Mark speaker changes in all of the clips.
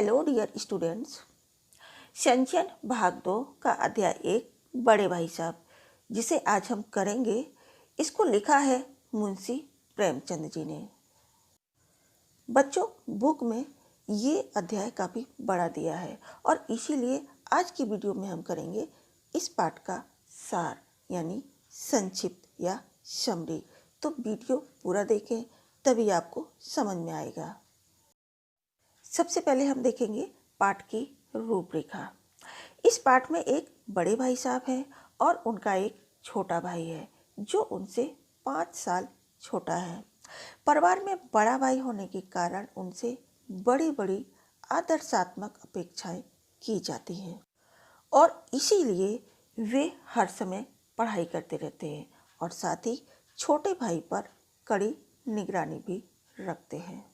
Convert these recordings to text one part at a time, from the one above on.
Speaker 1: Hello dear students. संचयन भाग 2 का अध्याय 1 बड़े भाई साहब, जिसे आज हम करेंगे, इसको लिखा है मुंशी प्रेमचंद जी ने। बच्चों, बुक में ये अध्याय काफ़ी बड़ा दिया है और इसीलिए आज की वीडियो में हम करेंगे इस पाठ का सार यानी संक्षिप्त या समरी। तो वीडियो पूरा देखें, तभी आपको समझ में आएगा। सबसे पहले हम देखेंगे पाठ की रूपरेखा। इस पाठ में एक बड़े भाई साहब हैं और उनका एक छोटा भाई है जो उनसे 5 साल छोटा है। परिवार में बड़ा भाई होने के कारण उनसे बड़ी बड़ी आदर्शात्मक अपेक्षाएं की जाती हैं और इसीलिए वे हर समय पढ़ाई करते रहते हैं और साथ ही छोटे भाई पर कड़ी निगरानी भी रखते हैं।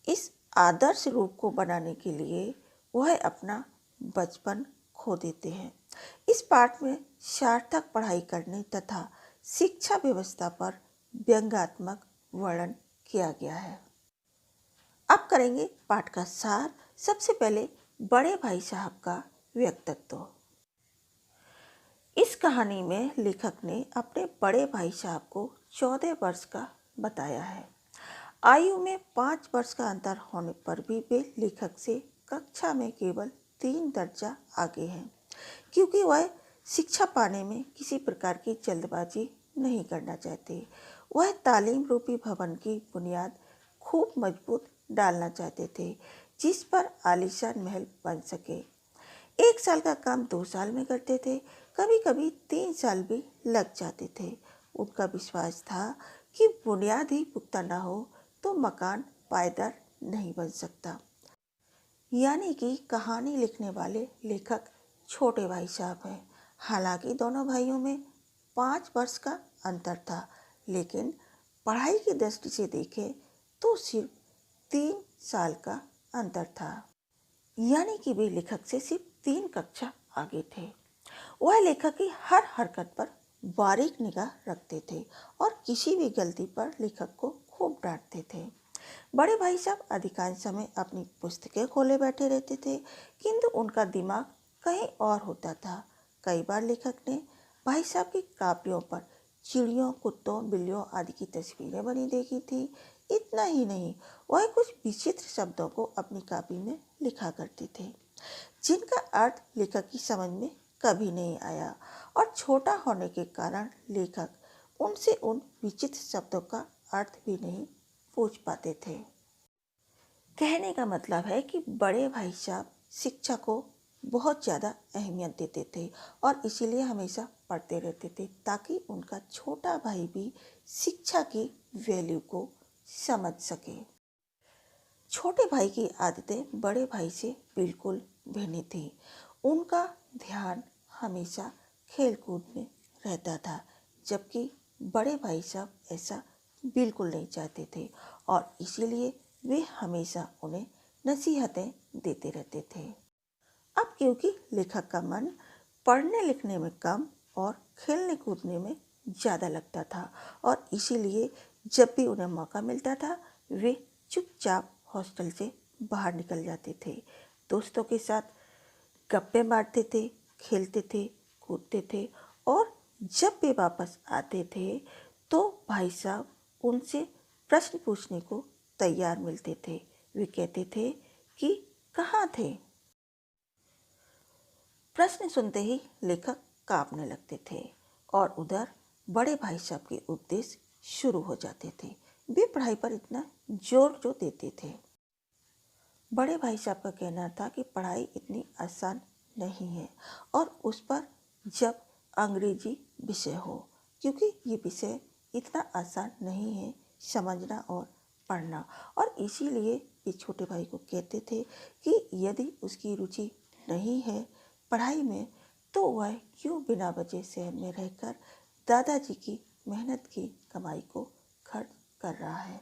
Speaker 1: इस आदर्श रूप को बनाने के लिए वह अपना बचपन खो देते हैं। इस पाठ में सार्थक पढ़ाई करने तथा शिक्षा व्यवस्था पर व्यंग्यात्मक वर्णन किया गया है। अब करेंगे पाठ का सार। सबसे पहले बड़े भाई साहब का व्यक्तित्व। इस कहानी में लेखक ने अपने बड़े भाई साहब को 14 वर्ष का बताया है। आयु में 5 वर्ष का अंतर होने पर भी वे लेखक से कक्षा में केवल 3 दर्जा आगे हैं, क्योंकि वह शिक्षा पाने में किसी प्रकार की जल्दबाजी नहीं करना चाहते। वह तालीम रूपी भवन की बुनियाद खूब मजबूत डालना चाहते थे, जिस पर आलीशान महल बन सके। 1 साल का काम 2 साल में करते थे, कभी कभी 3 साल भी लग जाते थे। उनका विश्वास था कि बुनियाद ही पुख्ता न हो तो मकान पायदार नहीं बन सकता। यानी कि कहानी लिखने वाले लेखक छोटे भाई साहब हैं। हालांकि दोनों भाइयों में 5 वर्ष का अंतर था, लेकिन पढ़ाई की दृष्टि से देखें तो सिर्फ 3 साल का अंतर था। यानी कि वे लेखक से सिर्फ 3 कक्षा आगे थे। वह लेखक की हर हरकत पर बारीक निगाह रखते थे और किसी भी गलती पर लेखक को खूब डांटते थे। बड़े भाई साहब अधिकांश समय अपनी पुस्तकें खोले बैठे रहते थे, किंतु उनका दिमाग कहीं और होता था। कई बार लेखक ने भाई साहब की कापियों पर चिड़ियों, कुत्तों, बिल्लियों आदि की तस्वीरें बनी देखी थी। इतना ही नहीं, वह कुछ विचित्र शब्दों को अपनी कापी में लिखा करते थे, जिनका अर्थ लेखक की समझ में कभी नहीं आया और छोटा होने के कारण लेखक उनसे उन विचित्र शब्दों का अर्थ भी नहीं पूछ पाते थे। कहने का मतलब है कि बड़े भाई साहब शिक्षा को बहुत ज़्यादा अहमियत देते थे और इसीलिए हमेशा पढ़ते रहते थे, ताकि उनका छोटा भाई भी शिक्षा की वैल्यू को समझ सके। छोटे भाई की आदतें बड़े भाई से बिल्कुल भिन्न थी। उनका ध्यान हमेशा खेल कूद में रहता था, जबकि बड़े भाई साहब ऐसा बिल्कुल नहीं चाहते थे और इसीलिए वे हमेशा उन्हें नसीहतें देते रहते थे। अब क्योंकि लेखक का मन पढ़ने लिखने में कम और खेलने कूदने में ज़्यादा लगता था और इसीलिए जब भी उन्हें मौका मिलता था वे चुपचाप हॉस्टल से बाहर निकल जाते थे। दोस्तों के साथ गप्पे मारते थे, खेलते थे, कूदते थे और जब वे वापस आते थे तो भाई साहब उनसे प्रश्न पूछने को तैयार मिलते थे। वे कहते थे कि कहाँ थे। प्रश्न सुनते ही लेखक कांपने लगते थे और उधर बड़े भाई साहब के उपदेश शुरू हो जाते थे। वे पढ़ाई पर इतना जोर जो देते थे। बड़े भाई साहब का कहना था कि पढ़ाई इतनी आसान नहीं है और उस पर जब अंग्रेजी विषय हो, क्योंकि ये विषय इतना आसान नहीं है समझना और पढ़ना। और इसीलिए वे छोटे भाई को कहते थे कि यदि उसकी रुचि नहीं है पढ़ाई में तो वह क्यों बिना वजह शहर में रहकर दादाजी की मेहनत की कमाई को खर्च कर रहा है।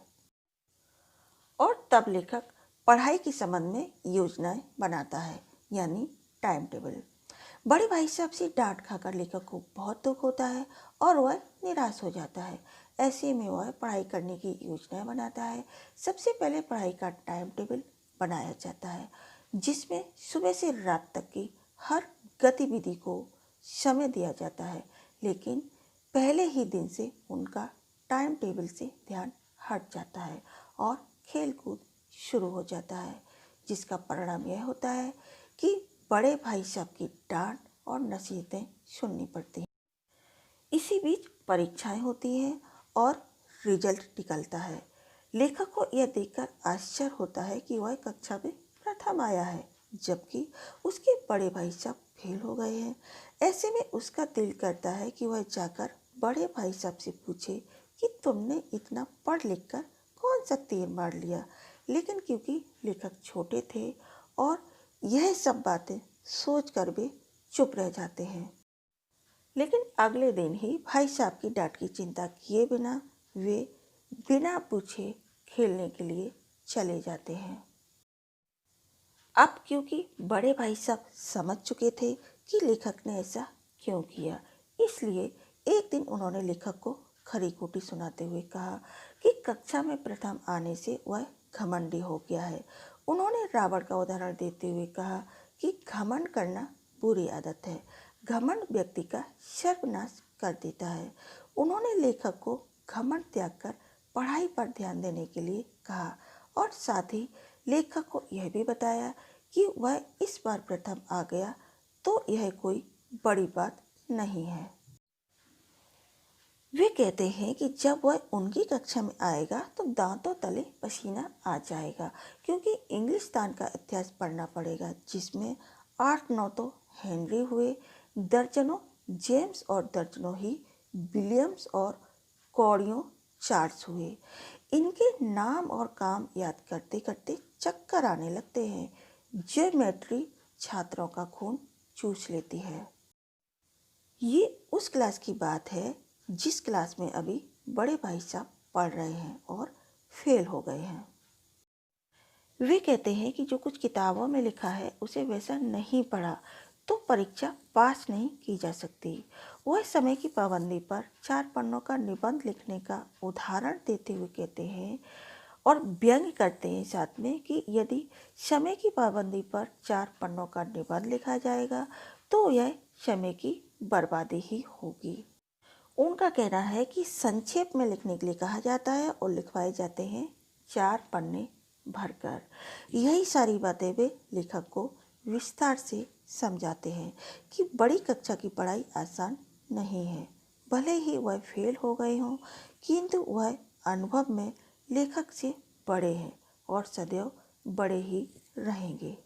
Speaker 1: और तब लेखक पढ़ाई के संबंध में योजनाएं बनाता है, यानी टाइम टेबल। बड़े भाई साहब से डांट खाकर लेखक को बहुत दुख होता है और वह निराश हो जाता है। ऐसे में वह पढ़ाई करने की योजनाएं बनाता है। सबसे पहले पढ़ाई का टाइम टेबल बनाया जाता है, जिसमें सुबह से रात तक की हर गतिविधि को समय दिया जाता है, लेकिन पहले ही दिन से उनका टाइम टेबल से ध्यान हट जाता है और खेल कूद शुरू हो जाता है, जिसका परिणाम यह होता है कि बड़े भाई साहब की डांट और नसीहतें सुननी पड़ती हैं। इसी बीच परीक्षाएं होती हैं और रिजल्ट निकलता है। लेखक को यह देखकर आश्चर्य होता है कि वह कक्षा में प्रथम आया है, जबकि उसके बड़े भाई साहब फेल हो गए हैं। ऐसे में उसका दिल करता है कि वह जाकर बड़े भाई साहब से पूछे कि तुमने इतना पढ़ लिख कर कौन सा तीर मार लिया, लेकिन क्योंकि लेखक छोटे थे और यह सब बातें सोच कर वे चुप रह जाते हैं। लेकिन अगले दिन ही भाई साहब की डांट की चिंता किए बिना वे बिना पूछे खेलने के लिए चले जाते हैं। अब क्योंकि बड़े भाई साहब समझ चुके थे कि लेखक ने ऐसा क्यों किया, इसलिए एक दिन उन्होंने लेखक को खरी खोटी सुनाते हुए कहा कि कक्षा में प्रथम आने से वह घमंडी हो गया है। उन्होंने रावण का उदाहरण देते हुए कहा कि घमंड करना बुरी आदत है, घमंड व्यक्ति का सर्वनाश कर देता है। उन्होंने लेखक को घमंड त्याग कर पढ़ाई पर ध्यान देने के लिए कहा और साथ ही लेखक को यह भी बताया कि वह इस बार प्रथम आ गया तो यह कोई बड़ी बात नहीं है। वे कहते हैं कि जब वह उनकी कक्षा में आएगा तो दांतों तले पसीना आ जाएगा, क्योंकि इंग्लिस्तान का इतिहास पढ़ना पड़ेगा, जिसमें 8-9 तो हेनरी हुए, दर्जनों जेम्स और दर्जनों ही विलियम्स और कौड़ियों चार्ल्स हुए। इनके नाम और काम याद करते करते चक्कर आने लगते हैं। ज्योमेट्री छात्रों का खून चूस लेती है। ये उस क्लास की बात है जिस क्लास में अभी बड़े भाई साहब पढ़ रहे हैं और फेल हो गए हैं। वे कहते हैं कि जो कुछ किताबों में लिखा है उसे वैसा नहीं पढ़ा तो परीक्षा पास नहीं की जा सकती। वह समय की पाबंदी पर 4 पन्नों का निबंध लिखने का उदाहरण देते हुए कहते हैं और व्यंग्य करते हैं साथ में कि यदि समय की पाबंदी पर 4 पन्नों का निबंध लिखा जाएगा तो यह समय की बर्बादी ही होगी। उनका कहना है कि संक्षेप में लिखने के लिए कहा जाता है और लिखवाए जाते हैं 4 पन्ने भरकर। यही सारी बातें वे लेखक को विस्तार से समझाते हैं कि बड़ी कक्षा की पढ़ाई आसान नहीं है। भले ही वह फेल हो गए हों, किंतु वह अनुभव में लेखक से बड़े हैं और सदैव बड़े ही रहेंगे।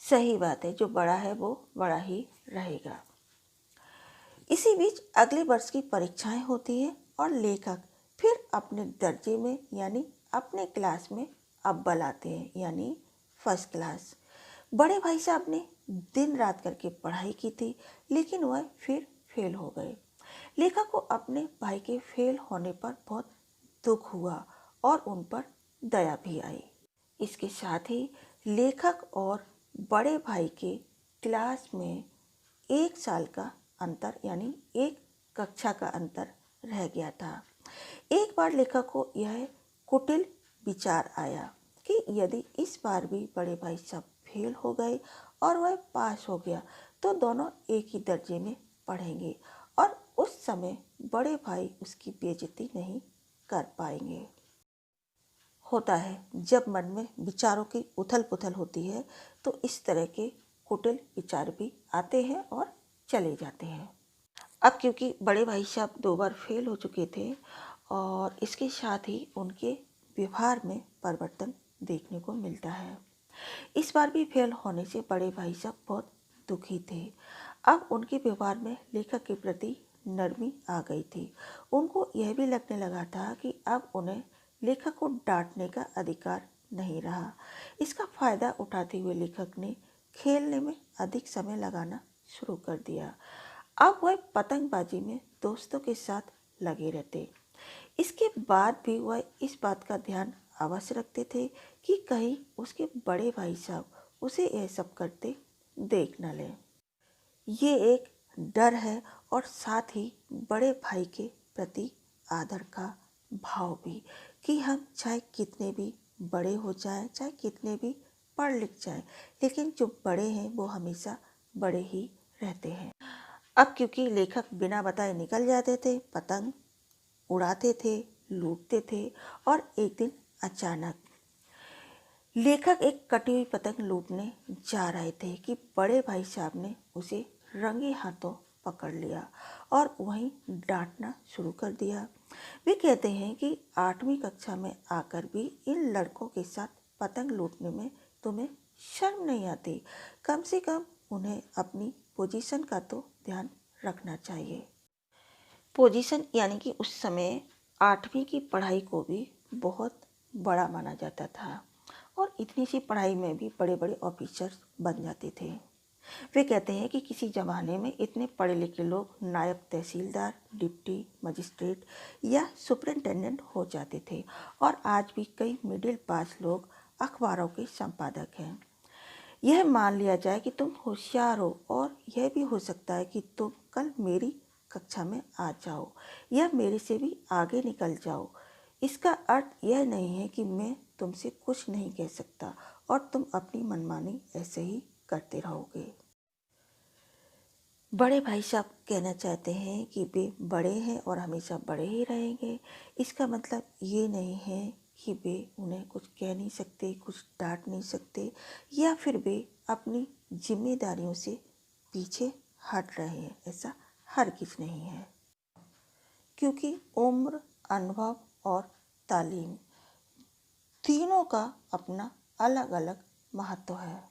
Speaker 1: सही बात है, जो बड़ा है वो बड़ा ही रहेगा। इसी बीच अगले वर्ष की परीक्षाएं होती हैं और लेखक फिर अपने दर्जे में यानी अपने क्लास में अव्वल आते हैं, यानी फर्स्ट क्लास। बड़े भाई साहब ने दिन रात करके पढ़ाई की थी, लेकिन वह फिर फेल हो गए। लेखक को अपने भाई के फेल होने पर बहुत दुख हुआ और उन पर दया भी आई। इसके साथ ही लेखक और बड़े भाई के क्लास में 1 साल का अंतर यानी 1 कक्षा का अंतर रह गया था। एक बार लेखक को यह कुटिल विचार आया कि यदि इस बार भी बड़े भाई साहब फेल हो गए और वह पास हो गया तो दोनों एक ही दर्जे में पढ़ेंगे और उस समय बड़े भाई उसकी बेइज्जती नहीं कर पाएंगे। होता है जब मन में विचारों की उथल पुथल होती है तो इस तरह के कुटिल विचार भी आते हैं और चले जाते हैं। अब क्योंकि बड़े भाई साहब 2 बार फेल हो चुके थे और इसके साथ ही उनके व्यवहार में परिवर्तन देखने को मिलता है। इस बार भी फेल होने से बड़े भाई साहब बहुत दुखी थे। अब उनके व्यवहार में लेखक के प्रति नरमी आ गई थी। उनको यह भी लगने लगा था कि अब उन्हें लेखक को डांटने का अधिकार नहीं रहा। इसका फायदा उठाते हुए लेखक ने खेलने में अधिक समय लगाना शुरू कर दिया। अब वह पतंगबाजी में दोस्तों के साथ लगे रहते। इसके बाद भी वह इस बात का ध्यान अवश्य रखते थे कि कहीं उसके बड़े भाई साहब उसे यह सब करते देख न लें। ये एक डर है और साथ ही बड़े भाई के प्रति आदर का भाव भी कि हम चाहे कितने भी बड़े हो जाए, चाहे कितने भी पढ़ लिख जाए, लेकिन जो बड़े हैं वो हमेशा बड़े ही रहते हैं। अब क्योंकि लेखक बिना बताए निकल जाते थे, पतंग उड़ाते थे, लूटते थे, और एक दिन अचानक लेखक एक कटी हुई पतंग लूटने जा रहे थे कि बड़े भाई साहब ने उसे रंगे हाथों पकड़ लिया और वहीं डांटना शुरू कर दिया। वे कहते हैं कि 8वीं कक्षा में आकर भी इन लड़कों के साथ पतंग लूटने में तुम्हें शर्म नहीं आती? कम से कम उन्हें अपनी पोजीशन का तो ध्यान रखना चाहिए। पोजीशन यानी कि उस समय 8वीं की पढ़ाई को भी बहुत बड़ा माना जाता था और इतनी सी पढ़ाई में भी बड़े बड़े ऑफिसर्स बन जाते थे। वे कहते हैं कि किसी ज़माने में इतने पढ़े लिखे लोग नायब तहसीलदार, डिप्टी मजिस्ट्रेट या सुपरिटेंडेंट हो जाते थे, और आज भी कई मिडिल पास लोग अखबारों के संपादक हैं। यह मान लिया जाए कि तुम होशियार हो, और यह भी हो सकता है कि तुम कल मेरी कक्षा में आ जाओ या मेरे से भी आगे निकल जाओ। इसका अर्थ यह नहीं है कि मैं तुमसे कुछ नहीं कह सकता और तुम अपनी मनमानी ऐसे ही करते रहोगे। बड़े भाई साहब कहना चाहते हैं कि वे बड़े हैं और हमेशा बड़े ही रहेंगे। इसका मतलब ये नहीं है कि वे उन्हें कुछ कह नहीं सकते, कुछ डांट नहीं सकते, या फिर वे अपनी जिम्मेदारियों से पीछे हट रहे हैं। ऐसा हरगिज़ नहीं है, क्योंकि उम्र, अनुभव और तालीम तीनों का अपना अलग अलग महत्व है।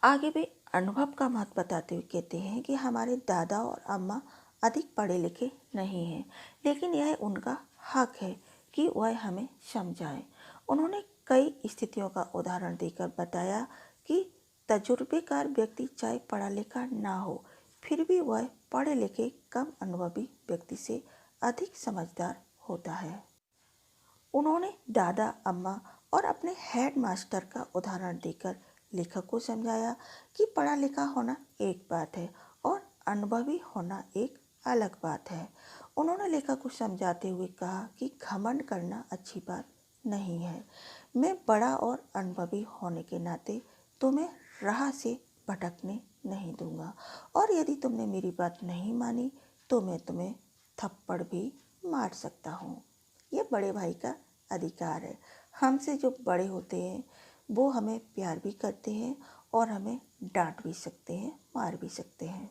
Speaker 1: आगे वे अनुभव का महत्व बताते हुए कहते हैं कि हमारे दादा और अम्मा अधिक पढ़े लिखे नहीं हैं, लेकिन यह उनका हक है कि वह हमें समझाएं। उन्होंने कई स्थितियों का उदाहरण देकर बताया कि तजुर्बेकार व्यक्ति चाहे पढ़ा लिखा ना हो, फिर भी वह पढ़े लिखे कम अनुभवी व्यक्ति से अधिक समझदार होता है। उन्होंने दादा, अम्मा और अपने हेड मास्टर का उदाहरण देकर लेखक को समझाया कि पढ़ा लिखा होना एक बात है और अनुभवी होना एक अलग बात है। उन्होंने लेखक को समझाते हुए कहा कि घमंड करना अच्छी बात नहीं है। मैं बड़ा और अनुभवी होने के नाते तुम्हें राह से भटकने नहीं दूंगा, और यदि तुमने मेरी बात नहीं मानी तो मैं तुम्हें थप्पड़ भी मार सकता हूँ। ये बड़े भाई का अधिकार है। हमसे जो बड़े होते हैं वो हमें प्यार भी करते हैं और हमें डांट भी सकते हैं, मार भी सकते हैं।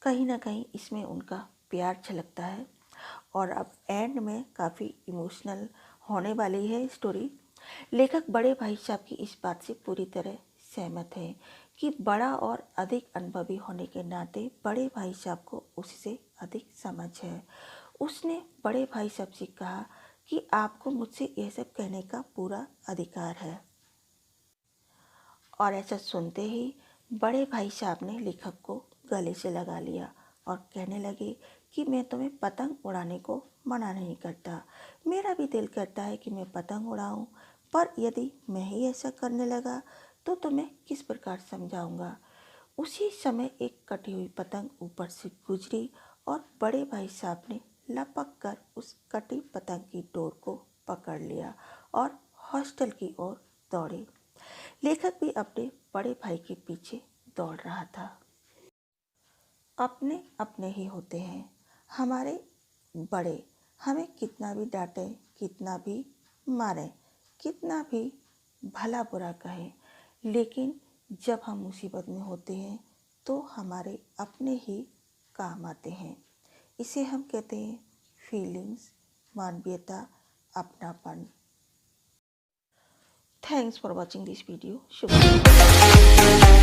Speaker 1: कहीं ना कहीं इसमें उनका प्यार झलकता है। और अब एंड में काफ़ी इमोशनल होने वाली है स्टोरी। लेखक बड़े भाई साहब की इस बात से पूरी तरह सहमत है कि बड़ा और अधिक अनुभवी होने के नाते बड़े भाई साहब को उससे अधिक समझ है। उसने बड़े भाई साहब से कहा कि आपको मुझसे यह सब कहने का पूरा अधिकार है। और ऐसा सुनते ही बड़े भाई साहब ने लेखक को गले से लगा लिया और कहने लगे कि मैं तुम्हें पतंग उड़ाने को मना नहीं करता। मेरा भी दिल करता है कि मैं पतंग उड़ाऊं, पर यदि मैं ही ऐसा करने लगा तो तुम्हें किस प्रकार समझाऊंगा। उसी समय एक कटी हुई पतंग ऊपर से गुजरी और बड़े भाई साहब ने लपक कर उस कटी पतंग की डोर को पकड़ लिया और हॉस्टल की ओर दौड़े। लेखक भी अपने बड़े भाई के पीछे दौड़ रहा था। अपने अपने ही होते हैं हमारे बड़े, हमें कितना भी डांटे, कितना भी मारें, कितना भी भला बुरा कहें, लेकिन जब हम मुसीबत में होते हैं तो हमारे अपने ही काम आते हैं। इसे हम कहते हैं फीलिंग्स, मानवीयता, अपनापन। Thanks for watching this video. Shubha.